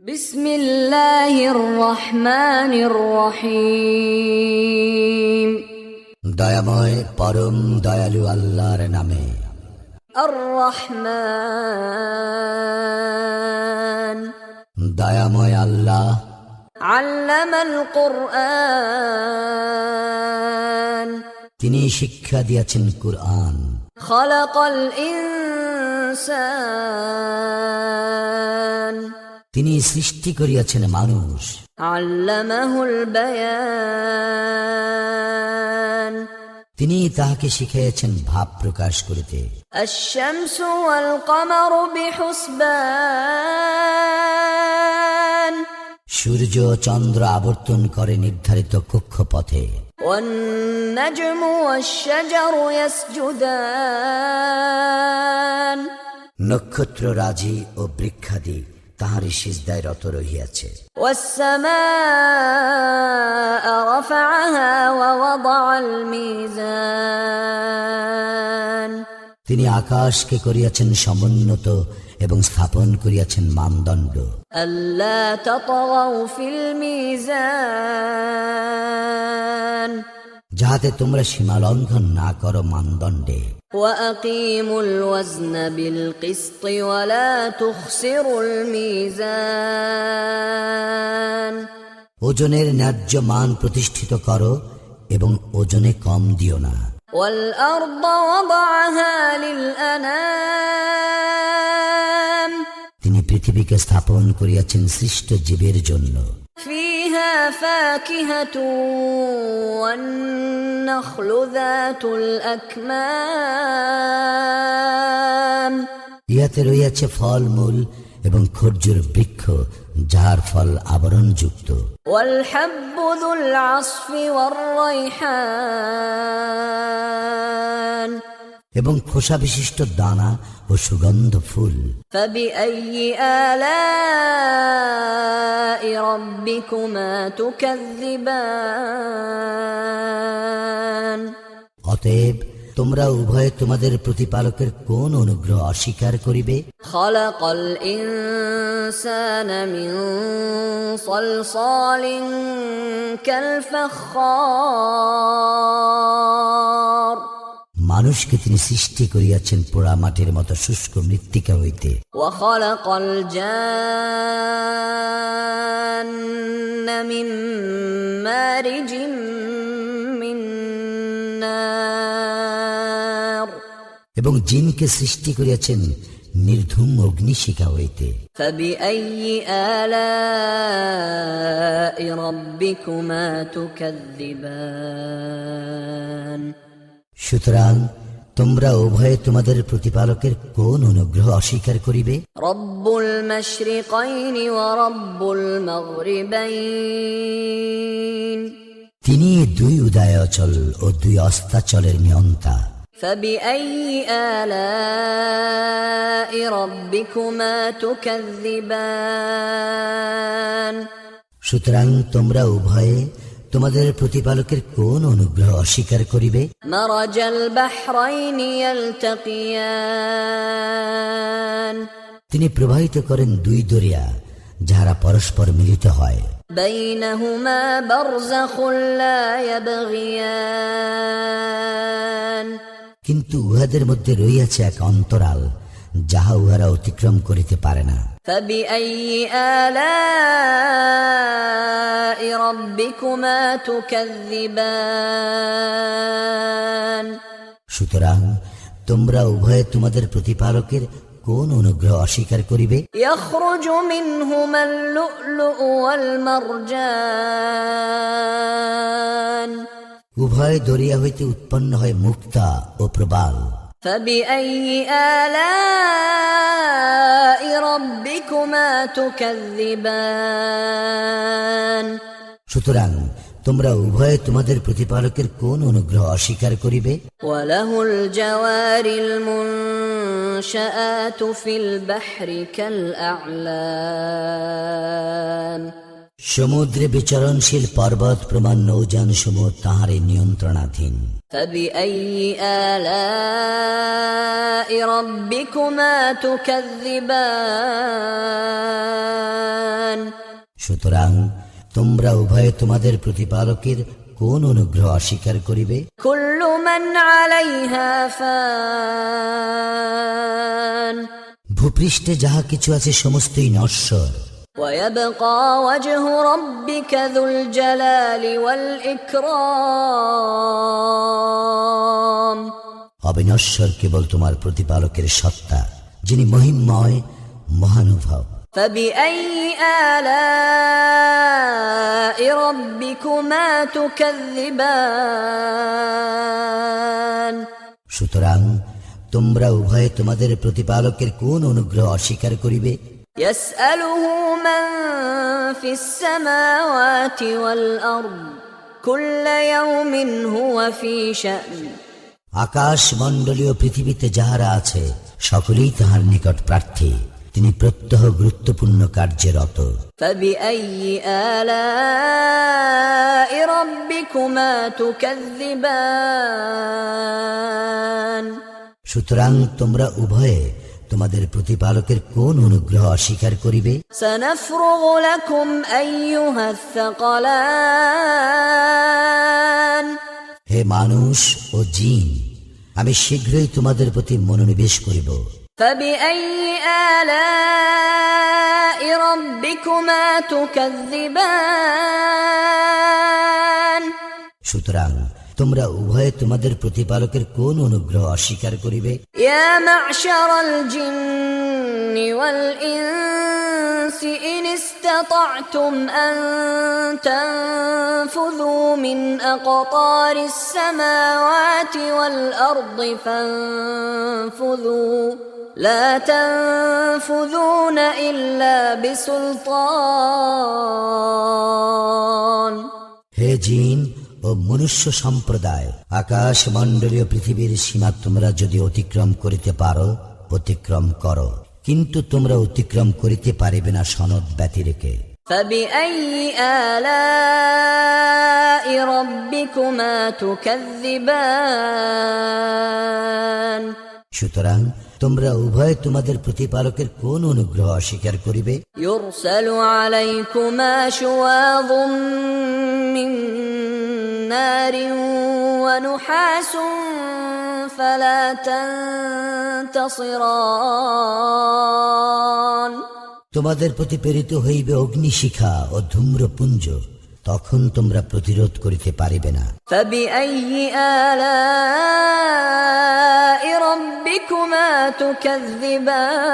বিসমিল্লাহির রহমানির রহিম। দয়াময় পরম দয়ালু আল্লাহর নামে। আর রহমান, দয়াময় আল্লাহ আল্লামাল কুরআন, তিনি শিক্ষা দিয়েছেন কুরআন। খালাকাল ইনসান, তিনি সৃষ্টি করিয়াছেন মানুষ। আল্লামাহুল বায়ান, তিনি তাহাকে শিখাইয়াছেন ভাব প্রকাশ করিতে। আশ-শামসু ওয়াল কমারু বিহুসবান, সূর্য চন্দ্র আবর্তন করে নির্ধারিত কক্ষপথে। ওয়ান নাজমু ওয়াশ-শাজারু ইয়াসজুদান, নক্ষত্র রাজি ও বৃক্ষাদি তাহারই সিজদায় রত রহিয়াছে। ওয়াস-সামাআ রাফা'আহা ওয়া ওয়াদা'আল মিজান, তিনি আকাশকে করিয়াছেন সমুন্নত এবং স্থাপন করিয়াছেন মানদণ্ড। আল্লা তাতগাউ ফিল মিজান, যাহাতে তোমরা সীমা লঙ্ঘন না করো মানদণ্ডে। وأقيموا الوزن بالقسط ولا تخسروا الميزان, ওজনের ন্যায্য মান প্রতিষ্ঠিত করো এবং ওজনে কম দিও না। والأرض وضعها للأنام, তিনি পৃথিবীকে স্থাপন করিয়াছেন সৃষ্ট জীবের জন্য। فيها فاكهة والنخل ذات الأكمام, ইহাতে রইয়াছে ফলমূল এবং খর্জুর বৃক্ষ যাহার ফল আবরণযুক্ত। والحب ذو العصف والريحان, এবং খোসা বিশিষ্ট দানা ও সুগন্ধ ফুল। فبأي آلاء ربكما تكذبان, অতএব তোমরা উভয়ে তোমাদের প্রতিপালকের কোন অনুগ্রহ অস্বীকার করিবে? خلق الإنسان من صلصال كالفخار, মানুষকে তিনি সৃষ্টি করিয়াছেন পোড়া মাটির মতো শুষ্ক মৃত্তিকা হইতে। وخلق الجان من مارج من نار, এবং জিনকে সৃষ্টি করিয়াছেন নির্ধূম অগ্নিশিখা হইতে। فبأي آلاء ربكما تكذبان, সুতরাং তোমরা উভয়ে তোমাদের প্রতিপালকের কোন অনুগ্রহ অস্বীকার করিবে? رب المشرقين ورب المغربين, তিনি দুই উদয়াচল ও দুই অস্তাচলের নিয়ন্তা। فبأي آلاء ربكما تكذبان, সুতরাং তোমরা উভয়ে তোমাদের প্রতিপালকের কোন অনুগ্রহ অস্বীকার করিবে? مرج البحرين يلتقيان, তিনি প্রবাহিত করেন দুই দরিয়া যাহারা পরস্পর মিলিত হয়। بينهما برزخ لا يبغيان, কিন্তু উহাদের মধ্যে রইয়াছে এক অন্তরাল যাহা উহারা অতিক্রম করিতে পারে না। فبأي آلاء ربكما تكذبان, সুতরাং তোমরা উভয়ে তোমাদের প্রতিপালকের কোন অনুগ্রহ অস্বীকার করিবে? يخرج منهما اللؤلؤ والمرجان, উভয় দরিয়া হইতে উৎপন্ন হয় মুক্তা ও প্রবাল। فبأي آلاء ربكما تكذبان, সুতরাং তোমরা উভয়ে তোমাদের প্রতিপালকের কোন অনুগ্রহ অস্বীকার করিবে? وله الجوار المنشآت في البحر كالأعلام, সমুদ্রে বিচরণশীল পর্বত প্রমাণ নৌযান সমূহ তাহারই নিয়ন্ত্রণাধীন। فبأي آلاء ربكما تكذبان, সুতরাং তোমরা উভয়ে তোমাদের প্রতিপালকের কোন অনুগ্রহ অস্বীকার করিবে? كل من عليها فان ভূপৃষ্ঠে যাহা কিছু আছে সমস্তই নশ্বর। ويبقى وجه ربك ذو الجلال والإكرام অবিনশ্বর কেবল তোমার প্রতিপালকের সত্তা, যিনি মহিমময় মহানুভব। فبأي آلاء ربكما تكذبان সুতরাং তোমরা উভয়ে তোমাদের প্রতিপালকের কোন অনুগ্রহ অস্বীকার করিবে? يسأله من في السماوات والأرض كل يوم هو في شأن আকাশ মণ্ডলীয় পৃথিবীতে যাহারা আছে সকলেই তাহার নিকট প্রার্থী, তিনি প্রত্যহ গুরুত্বপূর্ণ কার্যে রত। فبأي آلاء ربكما تكذبان সুতরাং তোমরা উভয়ে তোমাদের প্রতিপালকের কোন অনুগ্রহ অস্বীকার করিবে? سنفرغ لكم أيها الثقلان হে মানুষ ও জিন, আমি শীঘ্রই তোমাদের প্রতি মনোনিবেশ করিব। فبأي آلاء ربكما تكذبان সুতরাং তোমরা উভয়ে তোমাদের প্রতিপালকের কোন অনুগ্রহ অস্বীকার করিবে? يا معشر الجن والإنس إن استطعتم أن تنفذوا من أقطار السماوات والأرض فانفذوا لا تنفذون إلا بسلطان হে জিন ও মনুষ্য সম্প্রদায়, আকাশ মণ্ডলীয় পৃথিবীর সীমা তোমরা যদি অতিক্রম করিতে পারো, অতিক্রম করো, কিন্তু তোমরা অতিক্রম করিতে পারিবে না সনদ ব্যতিরেকে। فبأي آلاء ربكما تكذبان সুতরাং তোমরা উভয় তোমাদের প্রতিপালকের কোন অনুগ্রহ অস্বীকার করিবে? يرسل عليكما شواظ من نار ونحاس فلا تنتصران তোমাদের প্রতি প্রেরিত হইবে অগ্নিশিখা ও ধূম্রপুঞ্জ, তখন তোমরা প্রতিরোধ করিতে পারিবে না। فبأي آلاء ربكما تكذبان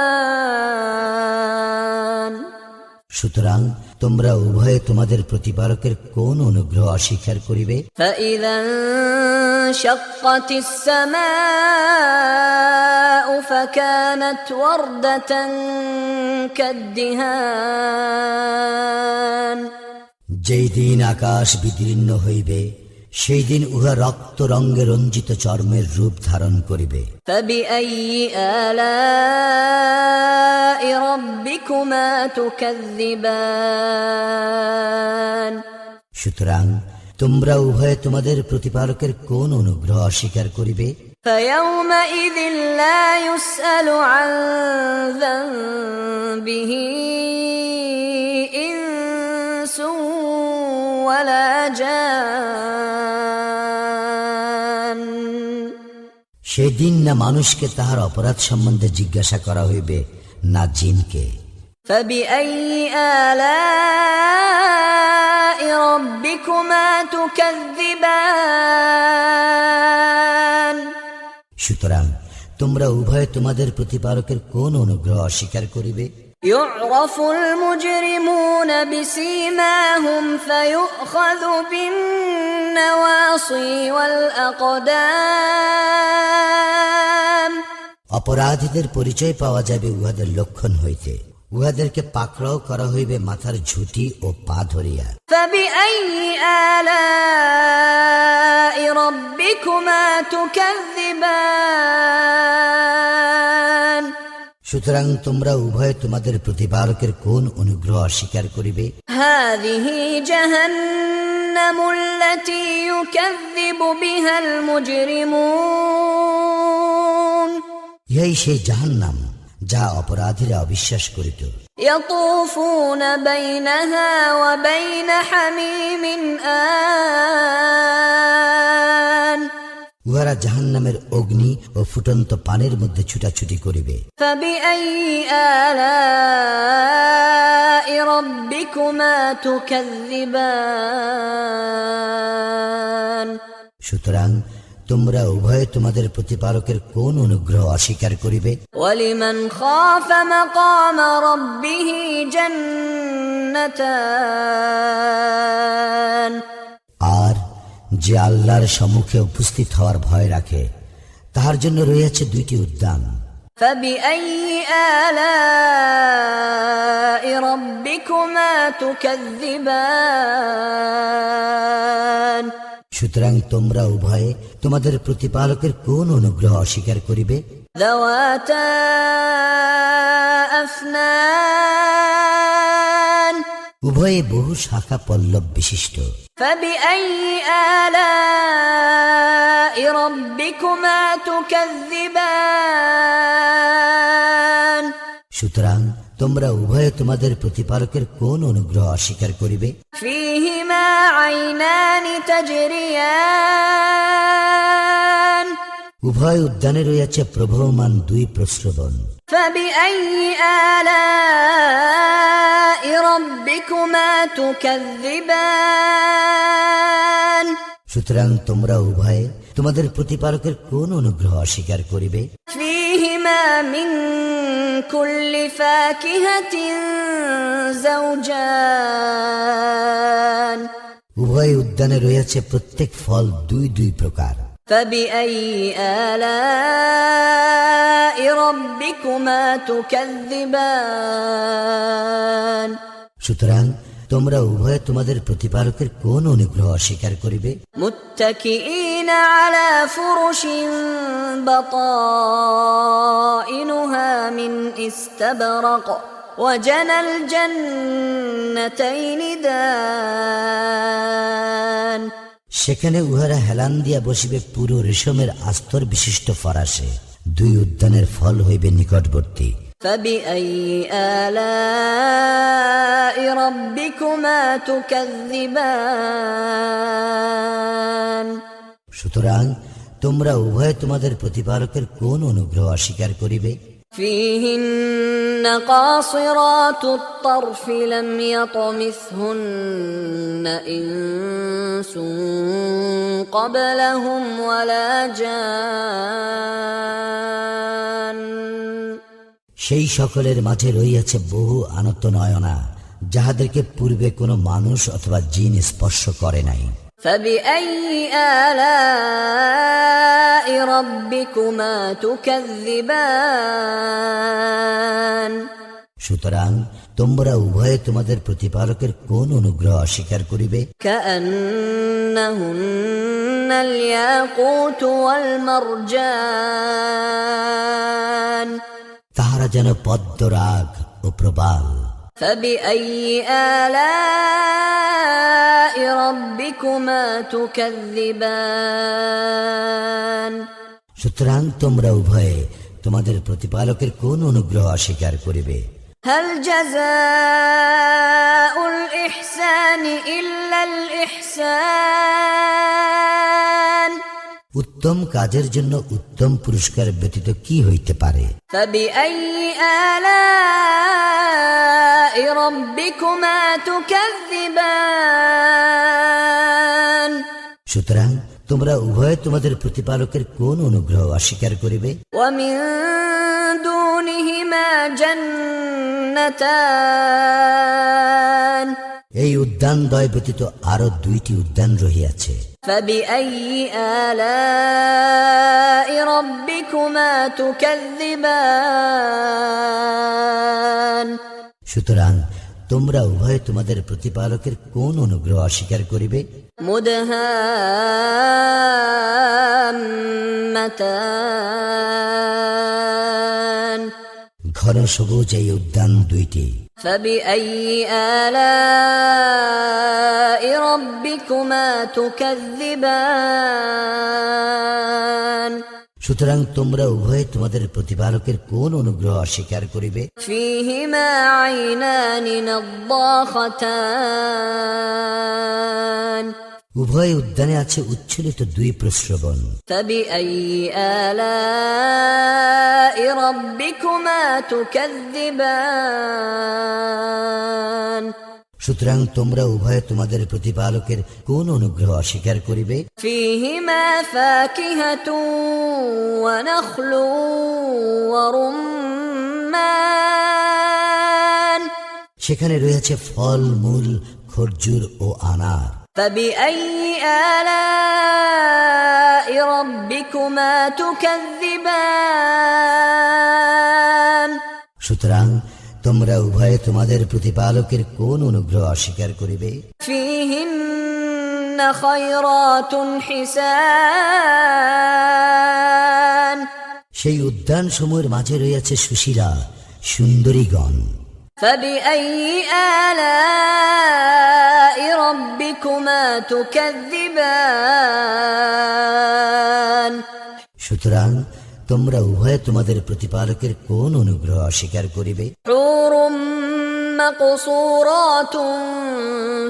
সুতরাং তোমরা উভয়ে তোমাদের প্রতিপালকের কোন অনুগ্রহ অস্বীকার করিবে? فإذا انشقت السماء فكانت وردة كالدهان যেই দিন আকাশ বিদীর্ণ হইবে, সেই দিন উহা রক্ত রঙে রঞ্জিত চর্মের রূপ ধারণ করিবে। فبأي آلاء ربكما تكذبان সুতরাং তোমরা উভয়ে তোমাদের প্রতিপালকের কোন অনুগ্রহ অস্বীকার করিবে? فيومئذ لا يسأل عن ذنبه إنس ولا جان সেদিন না মানুষকে তাহার অপরাধ সম্বন্ধে জিজ্ঞাসা করা হইবে, না জিনকে। فبأي آلاء ربكما تكذبان সুতরাং তোমরা উভয়ে তোমাদের প্রতিপালকের কোন অনুগ্রহ অস্বীকার করিবে? يعرف المجرمون بسيماهم فيؤخذ بالنواصي والأقدام অপরাধীদের পরিচয় পাওয়া যাবে উহাদের লক্ষণ হইতে, উহাদেরকে পাকড়াও করা হইবে মাথার ঝুঁটি ও পা ধরিয়া। فبأي آلاء ربكما تكذبان সুতরাং তোমরা উভয়ে তোমাদের প্রতিপালকের কোন অনুগ্রহ অস্বীকার করিবে? هذه جهنم التي يكذب بها المجرمون ইহাই সেই জাহান্নাম যা অপরাধীরা অবিশ্বাস করিত। يطوفون بينها وبين حميم آن উহারা জাহান্নামের অগ্নি ও ফুটন্ত পানির মধ্যে ছুটাছুটি করিবে। فبأي آلاء ربكما تكذبان সুতরাং তোমরা উভয়ে তোমাদের প্রতিপালকের কোন অনুগ্রহ অস্বীকার করিবে? ولمن خاف مقام ربه جنتان আর যে আল্লাহর সম্মুখে উপস্থিত হওয়ার ভয় রাখে তাহার জন্য রয়েছে দুইটি উদ্যান। فبأي آلاء ربكما تكذبان সুতরাং তোমরা উভয়ে তোমাদের প্রতিপালকের কোন অনুগ্রহ অস্বীকার করিবে? ذواتا أفنان উভয়ে বহু শাখা পল্লব বিশিষ্ট। فبأي آلاء ربكما تكذبان সুতরাং তোমরা উভয়ে তোমাদের প্রতিপালকের কোন অনুগ্রহ অস্বীকার করিবে? فيهما عينان تجريان উভয় উদ্যানে রয়েছে প্রবহমান দুই প্রস্রবণ। فبأي آلاء ربكما تكذبان সুতরাং তোমরা উভয়ে তোমাদের প্রতিপালকের কোন অনুগ্রহ অস্বীকার করিবে? فيهما من كل فاكهة زوجان উভয় উদ্যানে রয়েছে প্রত্যেক ফল দুই দুই প্রকার। فبأي آلاء ربكما تكذبان সুতরাং তোমরা উভয়ে তোমাদের প্রতিপালকের কোন অনুগ্রহ অস্বীকার করিবে? متكئين على فرش بطائنها من استبرق وجنى الجنتين دان সেখানে উহারা হেলান দিয়া বসিবে পুরো রেশমের আস্তর বিশিষ্ট ফরাসে। দুই উদ্যানের ফল হইবে নিকটবর্তী। فبأي آلاء ربكما تكذبان সুতরাং তোমরা উভয়ে তোমাদের প্রতিপালকের কোন অনুগ্রহ অস্বীকার করিবে? فيهن قاصرات الطرف لم يطمثهن إنس قبلهم ولا جان সেই সকলের মাঝে রইয়াছে বহু আনত নয়না যাহাদেরকে পূর্বে কোনো মানুষ অথবা জিন স্পর্শ করে নাই। فبأي آلاء ربكما تكذبان সুতরাং তোমরা উভয়ে তোমাদের প্রতিপালকের কোন অনুগ্রহ অস্বীকার করিবে? كأنهن الياقوت والمرجان তাহারা যেন পদ্মরাগ ও প্রবাল। فبأي آلاء ربكما تكذبان সুতরাং তোমরা উভয়ে তোমাদের প্রতিপালকের কোন অনুগ্রহ অস্বীকার করিবে? هل جزاء الإحسان إلا الإحسان উত্তম কাজের জন্য উত্তম পুরস্কার ব্যতীত কি হইতে পারে? فبأي آلاء ربكما تكذبان সুতরাং তোমরা উভয়ে তোমাদের প্রতিপালকের কোন অনুগ্রহ অস্বীকার করিবে? ومن دونهما جنتان এই উদ্যান দ্বয় ব্যতীত আরো দুইটি উদ্যান রহিয়াছে। فبأي آلاء ربكما تكذبان সুতরাং তোমরা উভয়ে তোমাদের প্রতিপালকের কোন অনুগ্রহ অস্বীকার করিবে? مدهامتان ঘন সবুজ এই উদ্যান দুইটি। فبأي آلاء ربكما تكذبان সুতরাং তোমরা উভয়ে তোমাদের প্রতিপালকের কোন অনুগ্রহ অস্বীকার করিবে? فيهما عينان نضاختان উভয় উদ্যানে আছে উচ্ছ্বলিত দুই প্রস্রবণ। فبأي آلاء ربكما تكذبان সুতরাং তোমরা উভয়ে তোমাদের প্রতিপালকের কোন অনুগ্রহ অস্বীকার করিবে? فيهما فاكهة ونخل ورمان সেখানে রয়েছে ফল মূল, খরজুর ও আনার। فبأي آلاء ربكما تكذبان সুতরাং তোমরা উভয়ে তোমাদের প্রতিপালকের কোন অনুগ্রহ অস্বীকার করিবে? فيهن خيرات حسان সেই উদ্যান সমূহের মাঝে রয়েছে সুশীলা সুন্দরীগণ। فبأي آلاء ربكما تكذبان সুতরাং তোমরা উভয়ে তোমাদের প্রতিপালকের কোন অনুগ্রহ অস্বীকার করিবে? حور مقصورات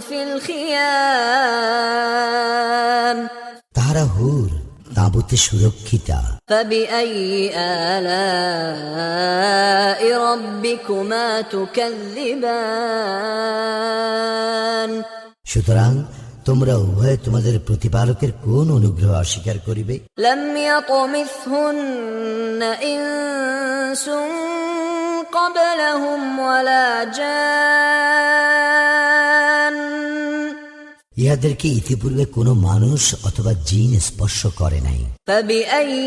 في الخيام তাহারা হুর, তাঁবুতে সুরক্ষিতা। فبأي آلاء ربكما تكذبان সুতরাং তোমরা উভয়ে তোমাদের প্রতিপালকের কোন অনুগ্রহ অস্বীকার করিবে? لم يطمثهن إنس قبلهم ولا جان ইহাদেরকে ইতিপূর্বে কোনো মানুষ অথবা জিন স্পর্শ করে নাই। فبأي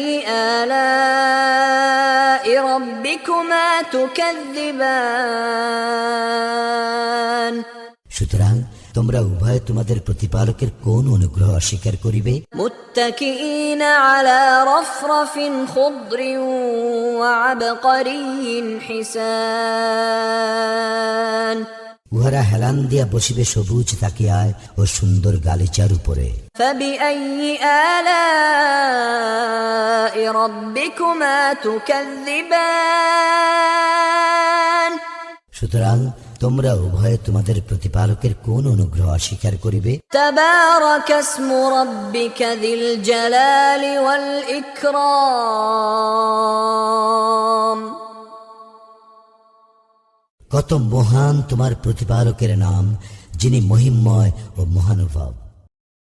آلاء ربكما تكذبان সুতরাং তোমরা উভয়ে তোমাদের প্রতিপালকের কোন অনুগ্রহ অস্বীকার করিবে? متكئين على رفرف خضر وعبقري حسان উহারা হেলান দিয়া বসিবে সবুজ তাকিয়ায় ও সুন্দর গালিচার উপরে। فبأي آلاء ربكما تكذبان সুতরাং তোমরা উভয়ে তোমাদের প্রতিপালকের কোন অনুগ্রহ অস্বীকার করিবে? تبارك اسم ربك ذي الجلال والإكرام কত মহান তোমার প্রতিপালকের নাম, যিনি মহিমময় ও মহানুভব।